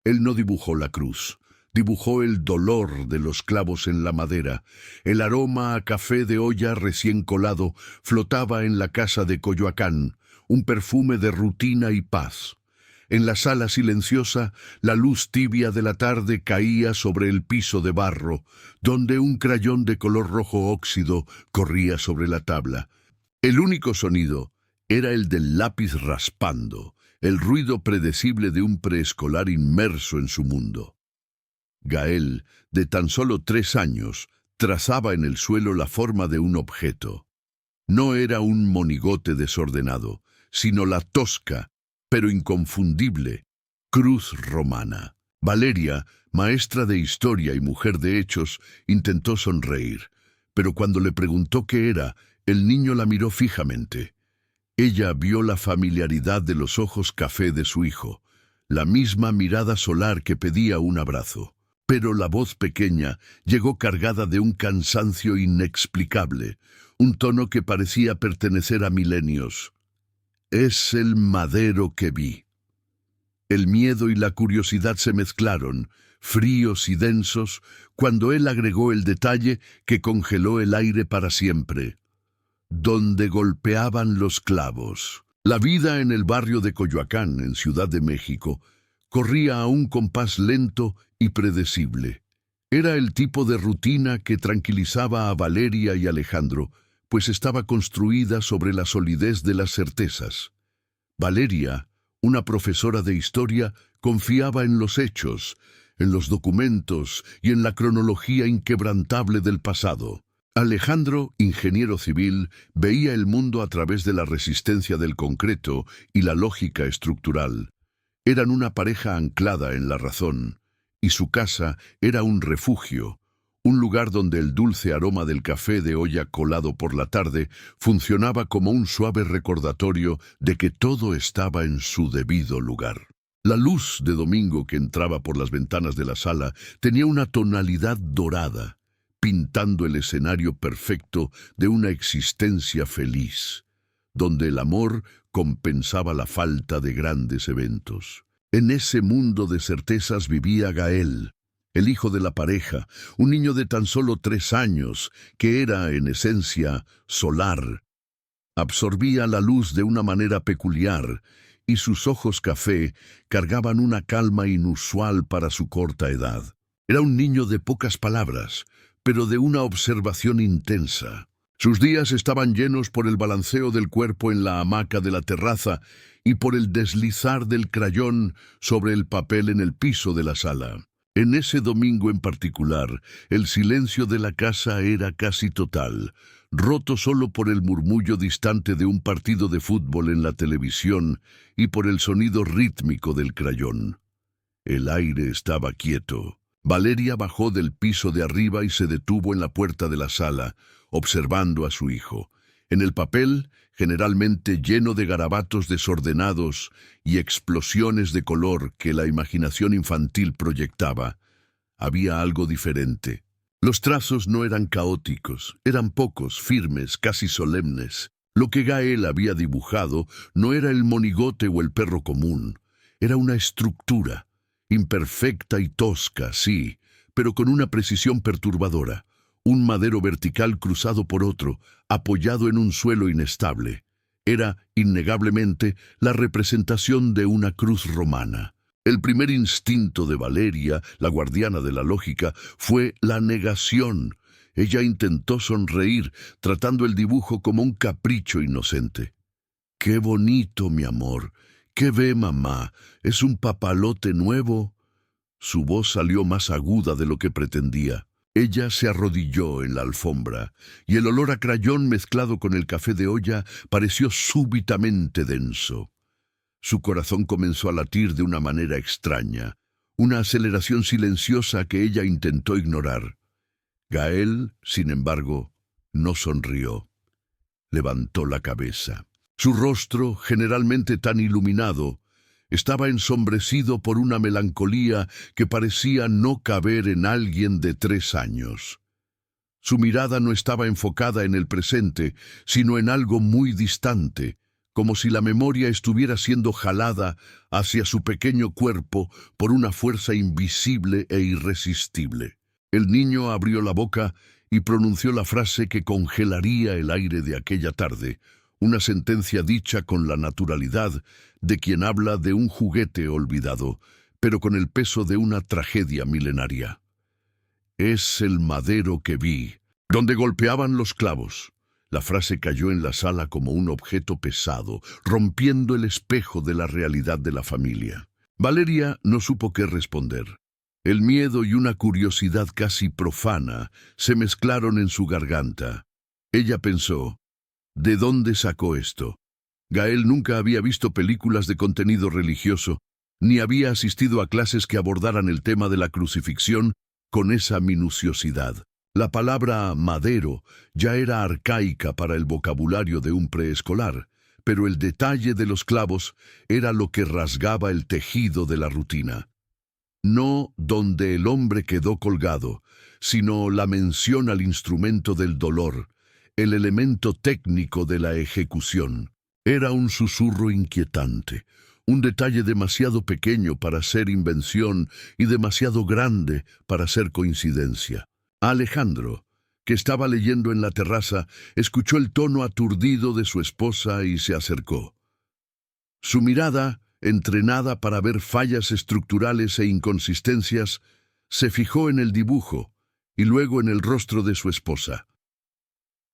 Él no dibujó la cruz, dibujó el dolor de los clavos en la madera. El aroma a café de olla recién colado flotaba en la casa de Coyoacán, un perfume de rutina y paz. En la sala silenciosa, la luz tibia de la tarde caía sobre el piso de barro, donde un crayón de color rojo óxido corría sobre la tabla. El único sonido era el del lápiz raspando, el ruido predecible de un preescolar inmerso en su mundo. Gael, de tan solo 3 años, trazaba en el suelo la forma de un objeto. No era un monigote desordenado, sino la tosca, pero inconfundible, cruz romana. Valeria, maestra de historia y mujer de hechos, intentó sonreír, pero cuando le preguntó qué era, el niño la miró fijamente. Ella vio la familiaridad de los ojos café de su hijo, la misma mirada solar que pedía un abrazo. Pero la voz pequeña llegó cargada de un cansancio inexplicable, un tono que parecía pertenecer a milenios. Es el madero que vi. El miedo y la curiosidad se mezclaron, fríos y densos, cuando él agregó el detalle que congeló el aire para siempre. Donde golpeaban los clavos. La vida en el barrio de Coyoacán, en Ciudad de México, corría a un compás lento y predecible. Era el tipo de rutina que tranquilizaba a Valeria y Alejandro, pues estaba construida sobre la solidez de las certezas. Valeria, una profesora de historia, confiaba en los hechos, en los documentos y en la cronología inquebrantable del pasado. Alejandro, ingeniero civil, veía el mundo a través de la resistencia del concreto y la lógica estructural. Eran una pareja anclada en la razón, y su casa era un refugio, un lugar donde el dulce aroma del café de olla colado por la tarde funcionaba como un suave recordatorio de que todo estaba en su debido lugar. La luz de domingo que entraba por las ventanas de la sala tenía una tonalidad dorada, pintando el escenario perfecto de una existencia feliz, donde el amor compensaba la falta de grandes eventos. En ese mundo de certezas vivía Gael, el hijo de la pareja, un niño de tan solo 3 años, que era, en esencia, solar. Absorbía la luz de una manera peculiar, y sus ojos café cargaban una calma inusual para su corta edad. Era un niño de pocas palabras, pero de una observación intensa. Sus días estaban llenos por el balanceo del cuerpo en la hamaca de la terraza y por el deslizar del crayón sobre el papel en el piso de la sala. En ese domingo en particular, el silencio de la casa era casi total, roto solo por el murmullo distante de un partido de fútbol en la televisión y por el sonido rítmico del crayón. El aire estaba quieto. Valeria bajó del piso de arriba y se detuvo en la puerta de la sala, observando a su hijo. En el papel, generalmente lleno de garabatos desordenados y explosiones de color que la imaginación infantil proyectaba, había algo diferente. Los trazos no eran caóticos, eran pocos, firmes, casi solemnes. Lo que Gael había dibujado no era el monigote o el perro común, era una estructura, imperfecta y tosca, sí, pero con una precisión perturbadora. Un madero vertical cruzado por otro, apoyado en un suelo inestable. Era, innegablemente, la representación de una cruz romana. El primer instinto de Valeria, la guardiana de la lógica, fue la negación. Ella intentó sonreír, tratando el dibujo como un capricho inocente. ¡Qué bonito, mi amor! ¿Qué ve, mamá? ¿Es un papalote nuevo? Su voz salió más aguda de lo que pretendía. Ella se arrodilló en la alfombra, y el olor a crayón mezclado con el café de olla pareció súbitamente denso. Su corazón comenzó a latir de una manera extraña, una aceleración silenciosa que ella intentó ignorar. Gael, sin embargo, no sonrió. Levantó la cabeza. Su rostro, generalmente tan iluminado, estaba ensombrecido por una melancolía que parecía no caber en alguien de 3 años. Su mirada no estaba enfocada en el presente, sino en algo muy distante, como si la memoria estuviera siendo jalada hacia su pequeño cuerpo por una fuerza invisible e irresistible. El niño abrió la boca y pronunció la frase que congelaría el aire de aquella tarde, una sentencia dicha con la naturalidad de quien habla de un juguete olvidado, pero con el peso de una tragedia milenaria. Es el madero que vi, donde golpeaban los clavos. La frase cayó en la sala como un objeto pesado, rompiendo el espejo de la realidad de la familia. Valeria no supo qué responder. El miedo y una curiosidad casi profana se mezclaron en su garganta. Ella pensó, ¿de dónde sacó esto? Gael nunca había visto películas de contenido religioso, ni había asistido a clases que abordaran el tema de la crucifixión con esa minuciosidad. La palabra madero ya era arcaica para el vocabulario de un preescolar, pero el detalle de los clavos era lo que rasgaba el tejido de la rutina. No donde el hombre quedó colgado, sino la mención al instrumento del dolor, el elemento técnico de la ejecución. Era un susurro inquietante, un detalle demasiado pequeño para ser invención y demasiado grande para ser coincidencia. Alejandro, que estaba leyendo en la terraza, escuchó el tono aturdido de su esposa y se acercó. Su mirada, entrenada para ver fallas estructurales e inconsistencias, se fijó en el dibujo y luego en el rostro de su esposa.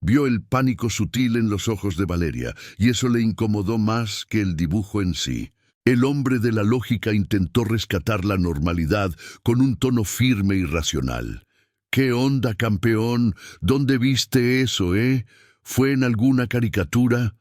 Vio el pánico sutil en los ojos de Valeria, y eso le incomodó más que el dibujo en sí. El hombre de la lógica intentó rescatar la normalidad con un tono firme y racional. ¿Qué onda, campeón? ¿Dónde viste eso, ¿Fue en alguna caricatura?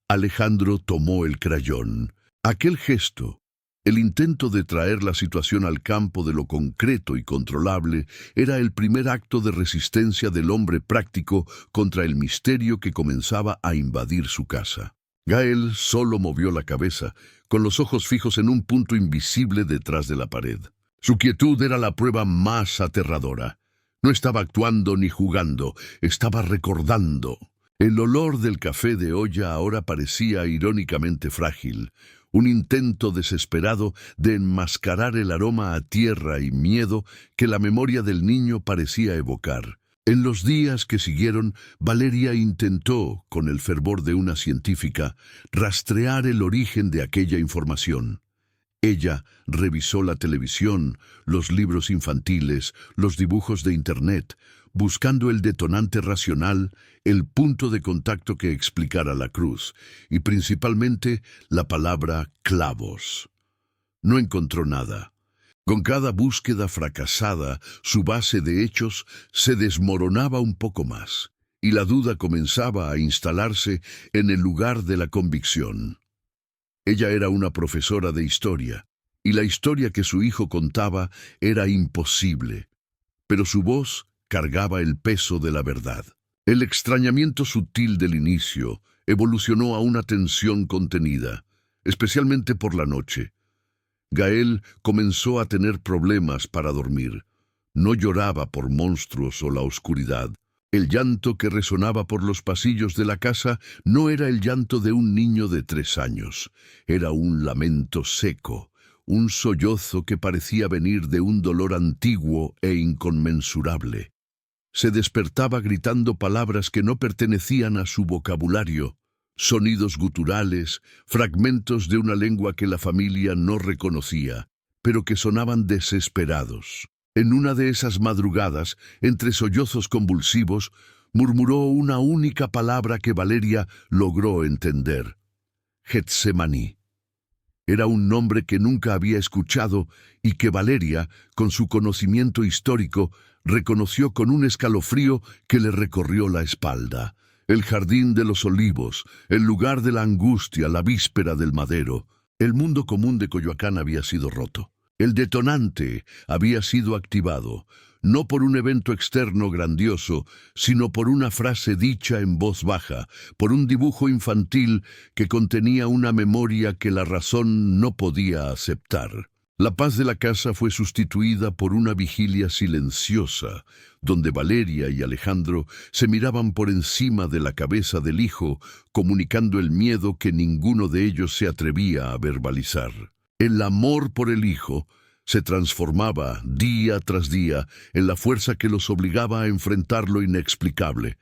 Alejandro tomó el crayón. Aquel gesto, el intento de traer la situación al campo de lo concreto y controlable, era el primer acto de resistencia del hombre práctico contra el misterio que comenzaba a invadir su casa. Gael solo movió la cabeza, con los ojos fijos en un punto invisible detrás de la pared. Su quietud era la prueba más aterradora. No estaba actuando ni jugando, estaba recordando. El olor del café de olla ahora parecía irónicamente frágil, un intento desesperado de enmascarar el aroma a tierra y miedo que la memoria del niño parecía evocar. En los días que siguieron, Valeria intentó, con el fervor de una científica, rastrear el origen de aquella información. Ella revisó la televisión, los libros infantiles, los dibujos de Internet, buscando el detonante racional, el punto de contacto que explicara la cruz, y principalmente la palabra clavos. No encontró nada. Con cada búsqueda fracasada, su base de hechos se desmoronaba un poco más, y la duda comenzaba a instalarse en el lugar de la convicción. Ella era una profesora de historia, y la historia que su hijo contaba era imposible, pero su voz cargaba el peso de la verdad. El extrañamiento sutil del inicio evolucionó a una tensión contenida, especialmente por la noche. Gael comenzó a tener problemas para dormir. No lloraba por monstruos o la oscuridad. El llanto que resonaba por los pasillos de la casa no era el llanto de un niño de 3 años. Era un lamento seco, un sollozo que parecía venir de un dolor antiguo e inconmensurable. Se despertaba gritando palabras que no pertenecían a su vocabulario, sonidos guturales, fragmentos de una lengua que la familia no reconocía, pero que sonaban desesperados. En una de esas madrugadas, entre sollozos convulsivos, murmuró una única palabra que Valeria logró entender: Getsemaní. Era un nombre que nunca había escuchado y que Valeria, con su conocimiento histórico, reconoció con un escalofrío que le recorrió la espalda. El jardín de los olivos, el lugar de la angustia, la víspera del madero. El mundo común de Coyoacán había sido roto. El detonante había sido activado, no por un evento externo grandioso, sino por una frase dicha en voz baja, por un dibujo infantil que contenía una memoria que la razón no podía aceptar. La paz de la casa fue sustituida por una vigilia silenciosa, donde Valeria y Alejandro se miraban por encima de la cabeza del hijo, comunicando el miedo que ninguno de ellos se atrevía a verbalizar. El amor por el hijo se transformaba día tras día en la fuerza que los obligaba a enfrentar lo inexplicable.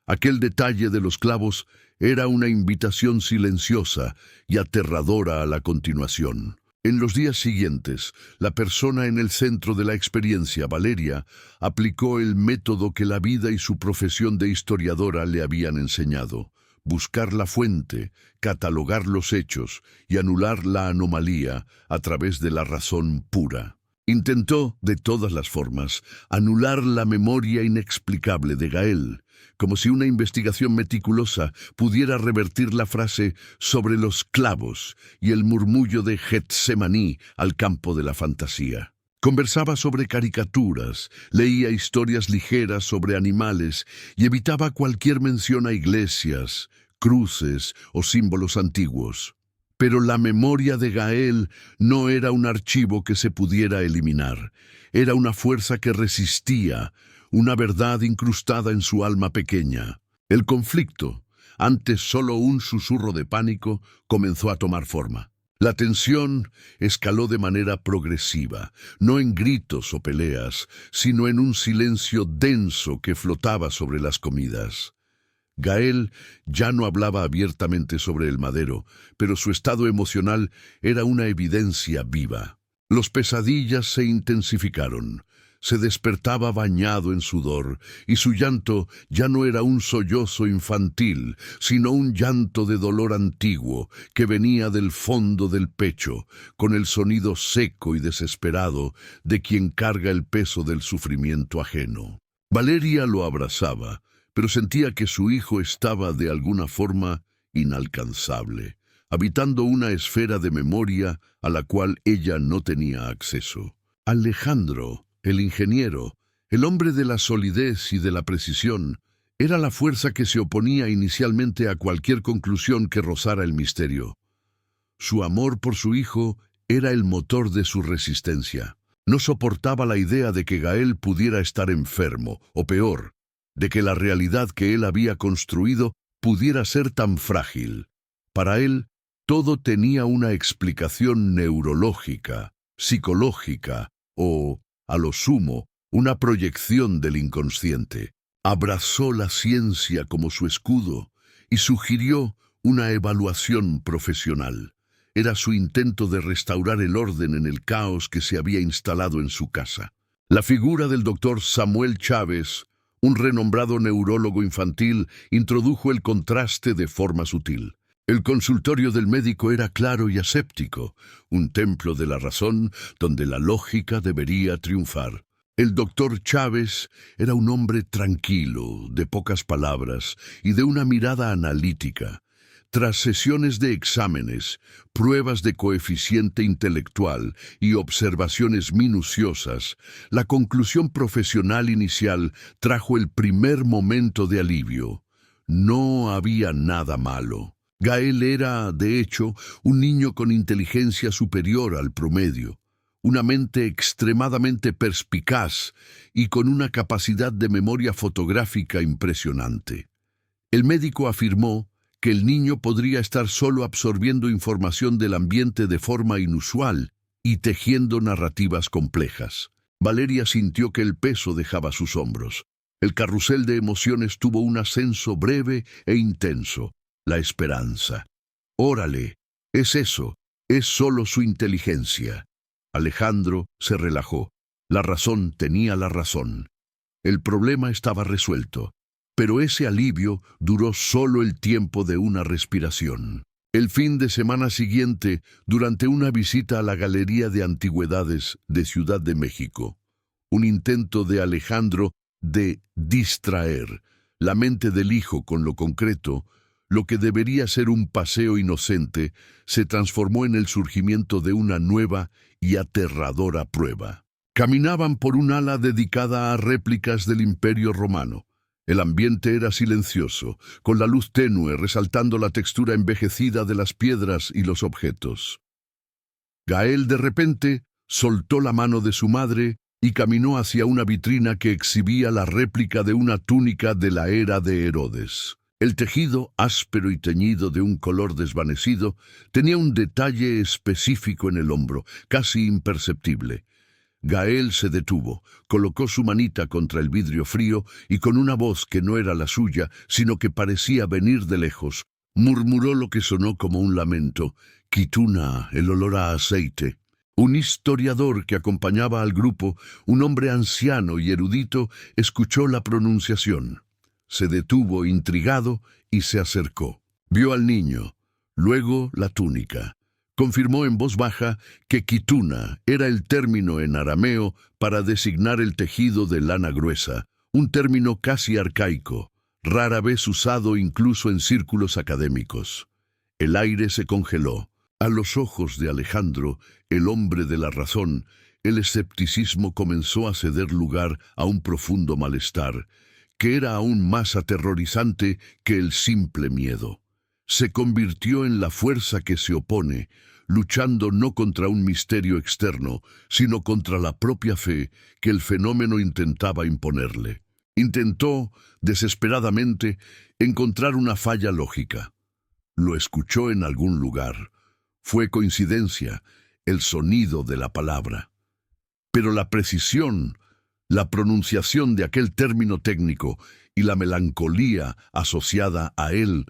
Aquel detalle de los clavos era una invitación silenciosa y aterradora a la continuación. En los días siguientes, la persona en el centro de la experiencia, Valeria, aplicó el método que la vida y su profesión de historiadora le habían enseñado: buscar la fuente, catalogar los hechos y anular la anomalía a través de la razón pura. Intentó, de todas las formas, anular la memoria inexplicable de Gael, como si una investigación meticulosa pudiera revertir la frase sobre los clavos y el murmullo de Getsemaní al campo de la fantasía. Conversaba sobre caricaturas, leía historias ligeras sobre animales y evitaba cualquier mención a iglesias, cruces o símbolos antiguos. Pero la memoria de Gael no era un archivo que se pudiera eliminar. Era una fuerza que resistía, una verdad incrustada en su alma pequeña. El conflicto, antes solo un susurro de pánico, comenzó a tomar forma. La tensión escaló de manera progresiva, no en gritos o peleas, sino en un silencio denso que flotaba sobre las comidas. Gael ya no hablaba abiertamente sobre el madero, pero su estado emocional era una evidencia viva. Los pesadillas se intensificaron. Se despertaba bañado en sudor, y su llanto ya no era un sollozo infantil, sino un llanto de dolor antiguo que venía del fondo del pecho, con el sonido seco y desesperado de quien carga el peso del sufrimiento ajeno. Valeria lo abrazaba, pero sentía que su hijo estaba de alguna forma inalcanzable, habitando una esfera de memoria a la cual ella no tenía acceso. Alejandro, el ingeniero, el hombre de la solidez y de la precisión, era la fuerza que se oponía inicialmente a cualquier conclusión que rozara el misterio. Su amor por su hijo era el motor de su resistencia. No soportaba la idea de que Gael pudiera estar enfermo, o peor, de que la realidad que él había construido pudiera ser tan frágil. Para él, todo tenía una explicación neurológica, psicológica o, a lo sumo, una proyección del inconsciente. Abrazó la ciencia como su escudo y sugirió una evaluación profesional. Era su intento de restaurar el orden en el caos que se había instalado en su casa. La figura del doctor Samuel Chávez, un renombrado neurólogo infantil, introdujo el contraste de forma sutil. El consultorio del médico era claro y aséptico, un templo de la razón donde la lógica debería triunfar. El doctor Chávez era un hombre tranquilo, de pocas palabras y de una mirada analítica. Tras sesiones de exámenes, pruebas de coeficiente intelectual y observaciones minuciosas, la conclusión profesional inicial trajo el primer momento de alivio. No había nada malo. Gael era, de hecho, un niño con inteligencia superior al promedio, una mente extremadamente perspicaz y con una capacidad de memoria fotográfica impresionante. El médico afirmó que el niño podría estar solo absorbiendo información del ambiente de forma inusual y tejiendo narrativas complejas. Valeria sintió que el peso dejaba sus hombros. El carrusel de emociones tuvo un ascenso breve e intenso. La esperanza. Órale, es eso, es solo su inteligencia. Alejandro se relajó. La razón tenía la razón. El problema estaba resuelto. Pero ese alivio duró solo el tiempo de una respiración. El fin de semana siguiente, durante una visita a la Galería de Antigüedades de Ciudad de México, un intento de Alejandro de distraer la mente del hijo con lo concreto, lo que debería ser un paseo inocente, se transformó en el surgimiento de una nueva y aterradora prueba. Caminaban por un ala dedicada a réplicas del Imperio Romano. El ambiente era silencioso, con la luz tenue resaltando la textura envejecida de las piedras y los objetos. Gael de repente Soltó la mano de su madre y caminó hacia una vitrina que exhibía la réplica de una túnica de la era de Herodes. El tejido, áspero y teñido de un color desvanecido, tenía un detalle específico en el hombro, casi imperceptible. Gael se detuvo, colocó su manita contra el vidrio frío y con una voz que no era la suya, sino que parecía venir de lejos, murmuró lo que sonó como un lamento: Quituna, el olor a aceite. Un historiador que acompañaba al grupo, un hombre anciano y erudito, escuchó la pronunciación. Se detuvo intrigado y se acercó. Vio al niño, luego la túnica. Confirmó en voz baja que quituna era el término en arameo para designar el tejido de lana gruesa, un término casi arcaico, rara vez usado incluso en círculos académicos. El aire se congeló. A los ojos de Alejandro, el hombre de la razón, el escepticismo comenzó a ceder lugar a un profundo malestar, que era aún más aterrorizante que el simple miedo. Se convirtió en la fuerza que se opone, luchando no contra un misterio externo, sino contra la propia fe que el fenómeno intentaba imponerle. Intentó, desesperadamente, encontrar una falla lógica. Lo escuchó en algún lugar. Fue coincidencia, el sonido de la palabra. Pero la precisión, la pronunciación de aquel término técnico y la melancolía asociada a él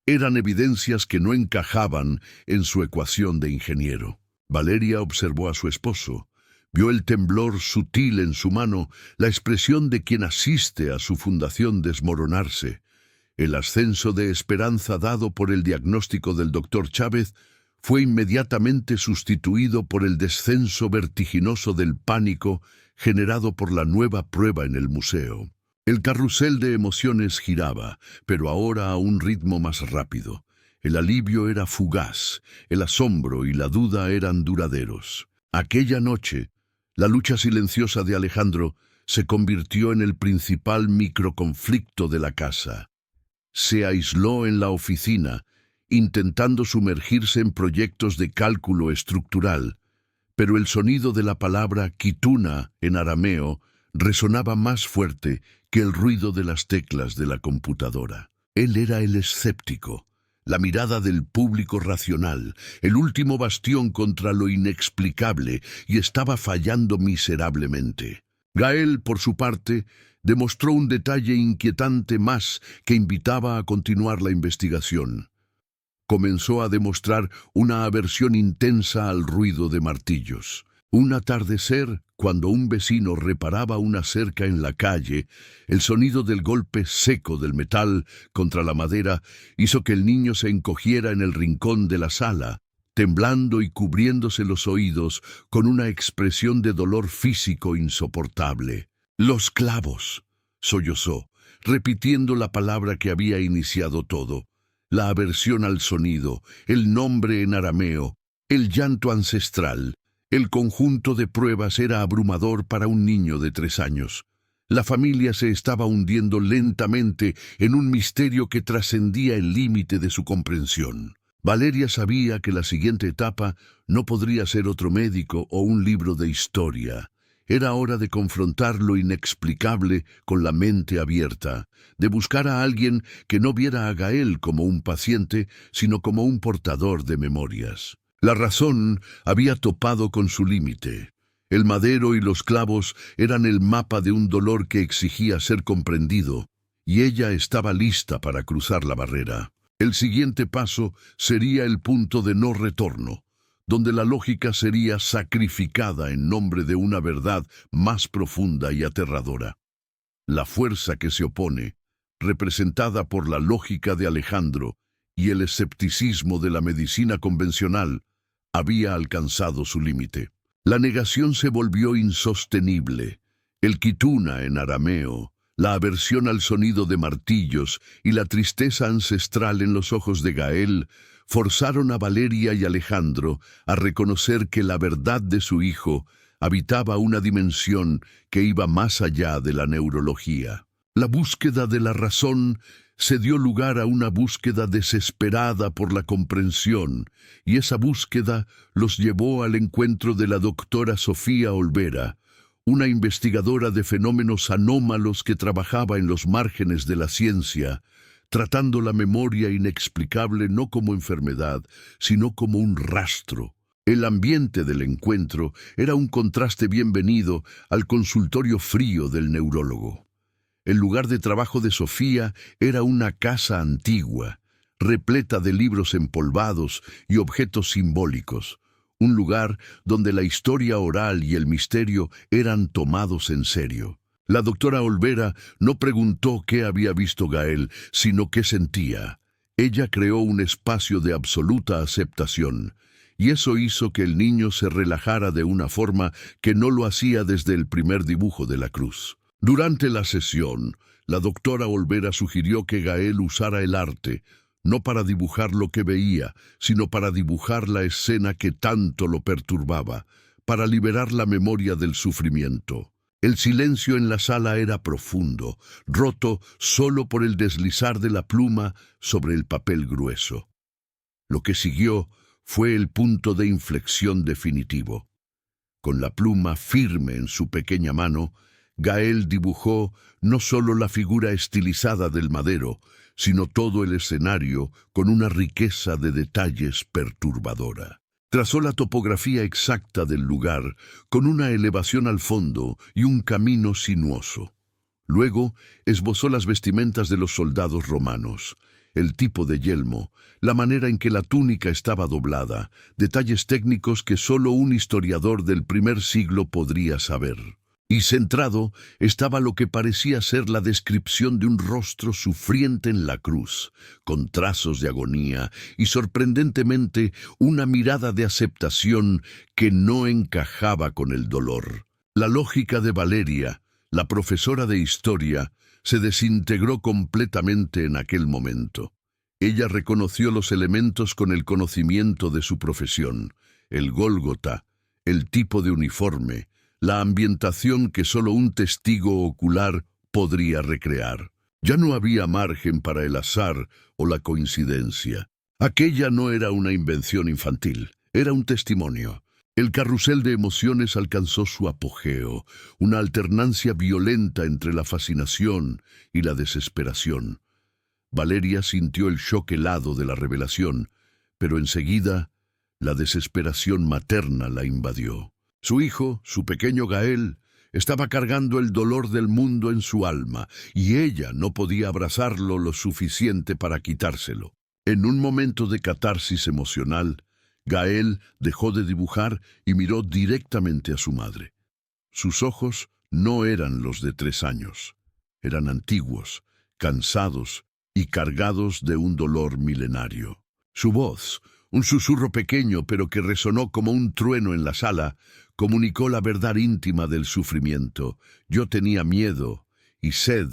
eran evidencias que no encajaban en su ecuación de ingeniero. Valeria observó a su esposo. Vio el temblor sutil en su mano, la expresión de quien asiste a su fundación desmoronarse. El ascenso de esperanza dado por el diagnóstico del doctor Chávez fue inmediatamente sustituido por el descenso vertiginoso del pánico generado por la nueva prueba en el museo. El carrusel de emociones giraba, pero ahora a un ritmo más rápido. El alivio era fugaz, el asombro y la duda eran duraderos. Aquella noche, la lucha silenciosa de Alejandro se convirtió en el principal microconflicto de la casa. Se aisló en la oficina, intentando sumergirse en proyectos de cálculo estructural, pero el sonido de la palabra quituna en arameo resonaba más fuerte que el ruido de las teclas de la computadora. Él era el escéptico, la mirada del público racional, el último bastión contra lo inexplicable, y estaba fallando miserablemente. Gael, por su parte, demostró un detalle inquietante más que invitaba a continuar la investigación. Comenzó a demostrar una aversión intensa al ruido de martillos. Un atardecer, cuando un vecino reparaba una cerca en la calle, el sonido del golpe seco del metal contra la madera hizo que el niño se encogiera en el rincón de la sala, temblando y cubriéndose los oídos con una expresión de dolor físico insoportable. «Los clavos», sollozó, repitiendo la palabra que había iniciado todo. La aversión al sonido, el nombre en arameo, el llanto ancestral. El conjunto de pruebas era abrumador para un niño de 3 años. La familia se estaba hundiendo lentamente en un misterio que trascendía el límite de su comprensión. Valeria sabía que la siguiente etapa no podría ser otro médico o un libro de historia. Era hora de confrontar lo inexplicable con la mente abierta, de buscar a alguien que no viera a Gael como un paciente, sino como un portador de memorias. La razón había topado con su límite. El madero y los clavos eran el mapa de un dolor que exigía ser comprendido, y ella estaba lista para cruzar la barrera. El siguiente paso sería el punto de no retorno, donde la lógica sería sacrificada en nombre de una verdad más profunda y aterradora. La fuerza que se opone, representada por la lógica de Alejandro y el escepticismo de la medicina convencional, había alcanzado su límite. La negación se volvió insostenible. El quituna en arameo, la aversión al sonido de martillos y la tristeza ancestral en los ojos de Gael forzaron a Valeria y Alejandro a reconocer que la verdad de su hijo habitaba una dimensión que iba más allá de la neurología. La búsqueda de la razón se dio lugar a una búsqueda desesperada por la comprensión, y esa búsqueda los llevó al encuentro de la doctora Sofía Olvera, una investigadora de fenómenos anómalos que trabajaba en los márgenes de la ciencia, tratando la memoria inexplicable no como enfermedad, sino como un rastro. El ambiente del encuentro era un contraste bienvenido al consultorio frío del neurólogo. El lugar de trabajo de Sofía era una casa antigua, repleta de libros empolvados y objetos simbólicos, un lugar donde la historia oral y el misterio eran tomados en serio. La doctora Olvera no preguntó qué había visto Gael, sino qué sentía. Ella creó un espacio de absoluta aceptación, y eso hizo que el niño se relajara de una forma que no lo hacía desde el primer dibujo de la cruz. Durante la sesión, la doctora Olvera sugirió que Gael usara el arte, no para dibujar lo que veía, sino para dibujar la escena que tanto lo perturbaba, para liberar la memoria del sufrimiento. El silencio en la sala era profundo, roto solo por el deslizar de la pluma sobre el papel grueso. Lo que siguió fue el punto de inflexión definitivo. Con la pluma firme en su pequeña mano, Gael dibujó no solo la figura estilizada del madero, sino todo el escenario con una riqueza de detalles perturbadora. Trazó la topografía exacta del lugar, con una elevación al fondo y un camino sinuoso. Luego esbozó las vestimentas de los soldados romanos, el tipo de yelmo, la manera en que la túnica estaba doblada, detalles técnicos que solo un historiador del primer siglo podría saber. Y centrado estaba lo que parecía ser la descripción de un rostro sufriente en la cruz, con trazos de agonía y sorprendentemente una mirada de aceptación que no encajaba con el dolor. La lógica de Valeria, la profesora de historia, se desintegró completamente en aquel momento. Ella reconoció los elementos con el conocimiento de su profesión, el Gólgota, el tipo de uniforme, la ambientación que solo un testigo ocular podría recrear. Ya no había margen para el azar o la coincidencia. Aquella no era una invención infantil, era un testimonio. El carrusel de emociones alcanzó su apogeo, una alternancia violenta entre la fascinación y la desesperación. Valeria sintió el shock helado de la revelación, pero enseguida la desesperación materna la invadió. Su hijo, su pequeño Gael, estaba cargando el dolor del mundo en su alma, y ella no podía abrazarlo lo suficiente para quitárselo. En un momento de catarsis emocional, Gael dejó de dibujar y miró directamente a su madre. Sus ojos no eran los de 3 años. Eran antiguos, cansados y cargados de un dolor milenario. Su voz, un susurro pequeño pero que resonó como un trueno en la sala, comunicó la verdad íntima del sufrimiento. Yo tenía miedo, y sed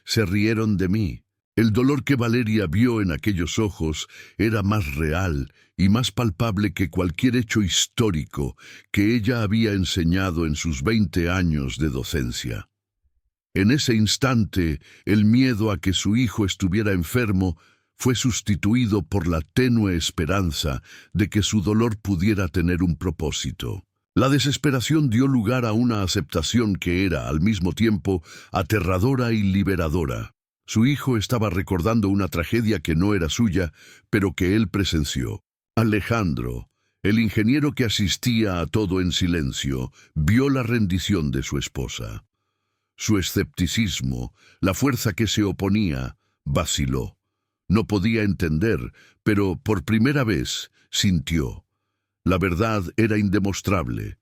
se rieron de mí. El dolor que Valeria vio en aquellos ojos era más real y más palpable que cualquier hecho histórico que ella había enseñado en sus 20 años de docencia. En ese instante, el miedo a que su hijo estuviera enfermo fue sustituido por la tenue esperanza de que su dolor pudiera tener un propósito. La desesperación dio lugar a una aceptación que era, al mismo tiempo, aterradora y liberadora. Su hijo estaba recordando una tragedia que no era suya, pero que él presenció. Alejandro, el ingeniero que asistía a todo en silencio, vio la rendición de su esposa. Su escepticismo, la fuerza que se oponía, vaciló. No podía entender, pero por primera vez sintió. La verdad era indemostrable,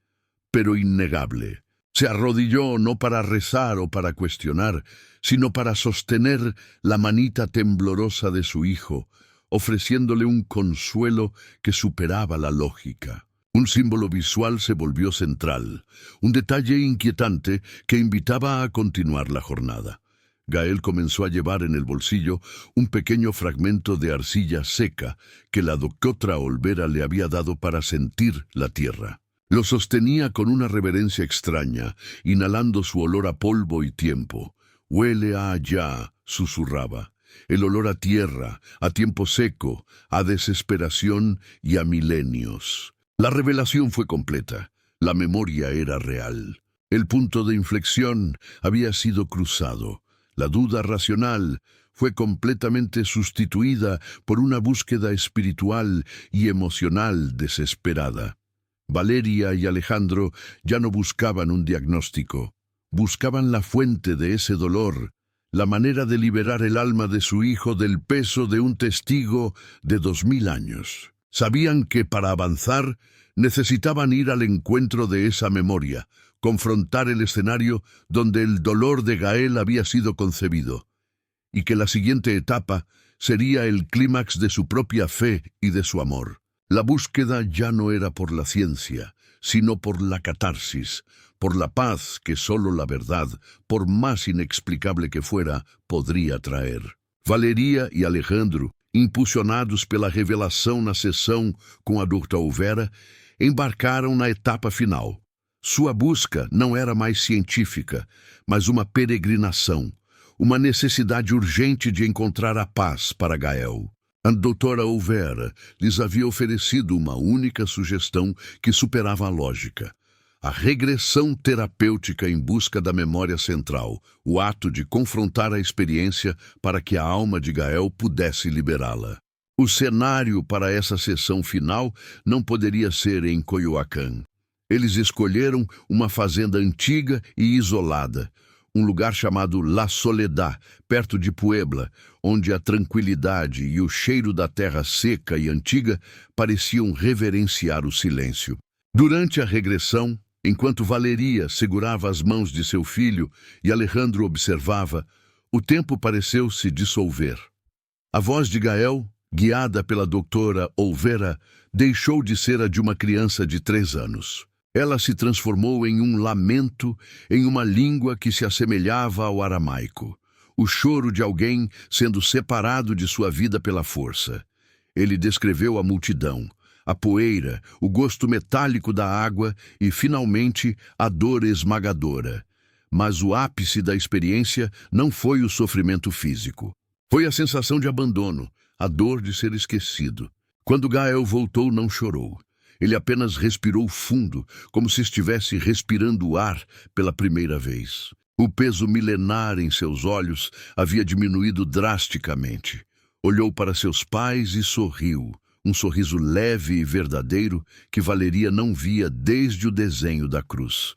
pero innegable. Se arrodilló no para rezar o para cuestionar, sino para sostener la manita temblorosa de su hijo, ofreciéndole un consuelo que superaba la lógica. Un símbolo visual se volvió central, un detalle inquietante que invitaba a continuar la jornada. Gael comenzó a llevar en el bolsillo un pequeño fragmento de arcilla seca que la doctora Olvera le había dado para sentir la tierra. Lo sostenía con una reverencia extraña, inhalando su olor a polvo y tiempo, Huele a allá, susurraba. El olor a tierra, a tiempo seco, a desesperación y a milenios. La revelación fue completa. La memoria era real. El punto de inflexión había sido cruzado. La duda racional fue completamente sustituida por una búsqueda espiritual y emocional desesperada. Valeria y Alejandro ya no buscaban un diagnóstico. Buscaban la fuente de ese dolor, la manera de liberar el alma de su hijo del peso de un testigo de 2000 años. Sabían que para avanzar necesitaban ir al encuentro de esa memoria, confrontar el escenario donde el dolor de Gael había sido concebido, y que la siguiente etapa sería el clímax de su propia fe y de su amor. La búsqueda ya no era por la ciencia, sino por la catarsis, por la paz que solo la verdad, por más inexplicable que fuera, podría traer. Valeria e Alejandro, impulsionados pela revelação na sessão com a Dr. Olvera, embarcaram na etapa final. Sua busca não era mais científica, mas uma peregrinação, uma necessidade urgente de encontrar a paz para Gael. A doutora Olvera lhes havia oferecido uma única sugestão que superava a lógica. A regressão terapêutica em busca da memória central, o ato de confrontar a experiência para que a alma de Gael pudesse liberá-la. O cenário para essa sessão final não poderia ser em Coyoacán. Eles escolheram uma fazenda antiga e isolada, um lugar chamado La Soledad, perto de Puebla, onde a tranquilidade e o cheiro da terra seca e antiga pareciam reverenciar o silêncio. Durante a regressão, enquanto Valeria segurava as mãos de seu filho e Alejandro observava, o tempo pareceu se dissolver. A voz de Gael, guiada pela doutora Olvera, deixou de ser a de uma criança de 3 anos. Ela se transformou em um lamento, em uma língua que se assemelhava ao aramaico. O choro de alguém sendo separado de sua vida pela força. Ele descreveu a multidão, a poeira, o gosto metálico da água e, finalmente, a dor esmagadora. Mas o ápice da experiência não foi o sofrimento físico. Foi a sensação de abandono, a dor de ser esquecido. Quando Gael voltou, não chorou. Ele apenas respirou fundo, como se estivesse respirando o ar pela primeira vez. O peso milenar em seus olhos havia diminuído drasticamente. Olhou para seus pais e sorriu, um sorriso leve e verdadeiro que Valeria não via desde o desenho da cruz.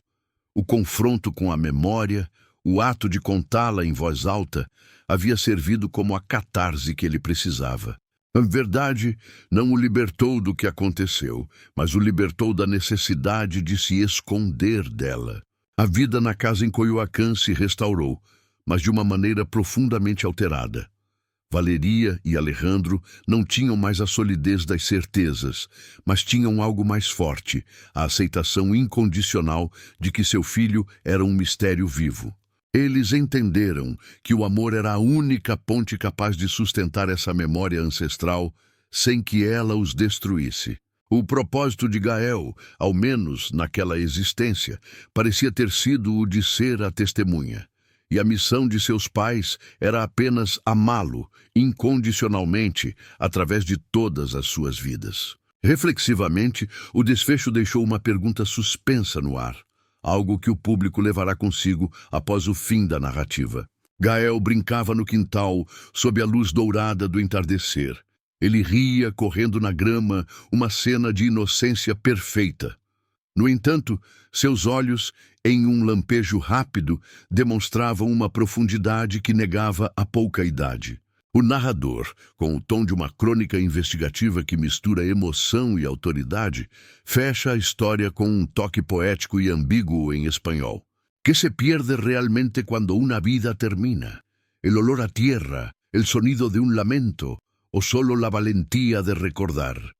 O confronto com a memória, o ato de contá-la em voz alta, havia servido como a catarse que ele precisava. A verdade não o libertou do que aconteceu, mas o libertou da necessidade de se esconder dela. A vida na casa em Coyoacán se restaurou, mas de uma maneira profundamente alterada. Valeria e Alejandro não tinham mais a solidez das certezas, mas tinham algo mais forte, a aceitação incondicional de que seu filho era um mistério vivo. Eles entenderam que o amor era a única ponte capaz de sustentar essa memória ancestral sem que ela os destruísse. O propósito de Gael, ao menos naquela existência, parecia ter sido o de ser a testemunha. E a missão de seus pais era apenas amá-lo incondicionalmente através de todas as suas vidas. Reflexivamente, o desfecho deixou uma pergunta suspensa no ar. Algo que o público levará consigo após o fim da narrativa. Gael brincava no quintal, sob a luz dourada do entardecer. Ele ria correndo na grama, uma cena de inocência perfeita. No entanto, seus olhos, em um lampejo rápido, demonstravam uma profundidade que negava a pouca idade. O narrador, com o tom de uma crônica investigativa que mistura emoção e autoridade, fecha a história com um toque poético e ambíguo em espanhol. ¿Qué se pierde realmente cuando una vida termina? ¿El olor a tierra, el sonido de un lamento, o solo la valentía de recordar?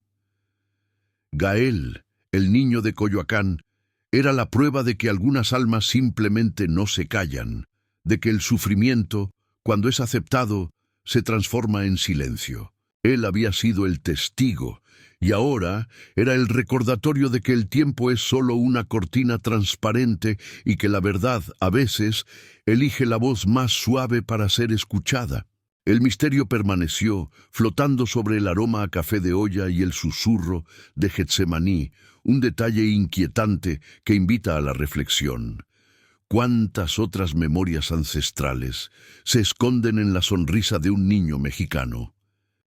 Gael, el niño de Coyoacán, era la prueba de que algunas almas simplemente no se callan, de que el sufrimiento, cuando es aceptado, se transforma en silencio. Él había sido el testigo, Y ahora era el recordatorio de que el tiempo es solo una cortina transparente y que la verdad, a veces, elige la voz más suave para ser escuchada. El misterio permaneció, flotando sobre el aroma a café de olla y el susurro de Getsemaní, un detalle inquietante que invita a la reflexión. ¿Cuántas otras memorias ancestrales se esconden en la sonrisa de un niño mexicano?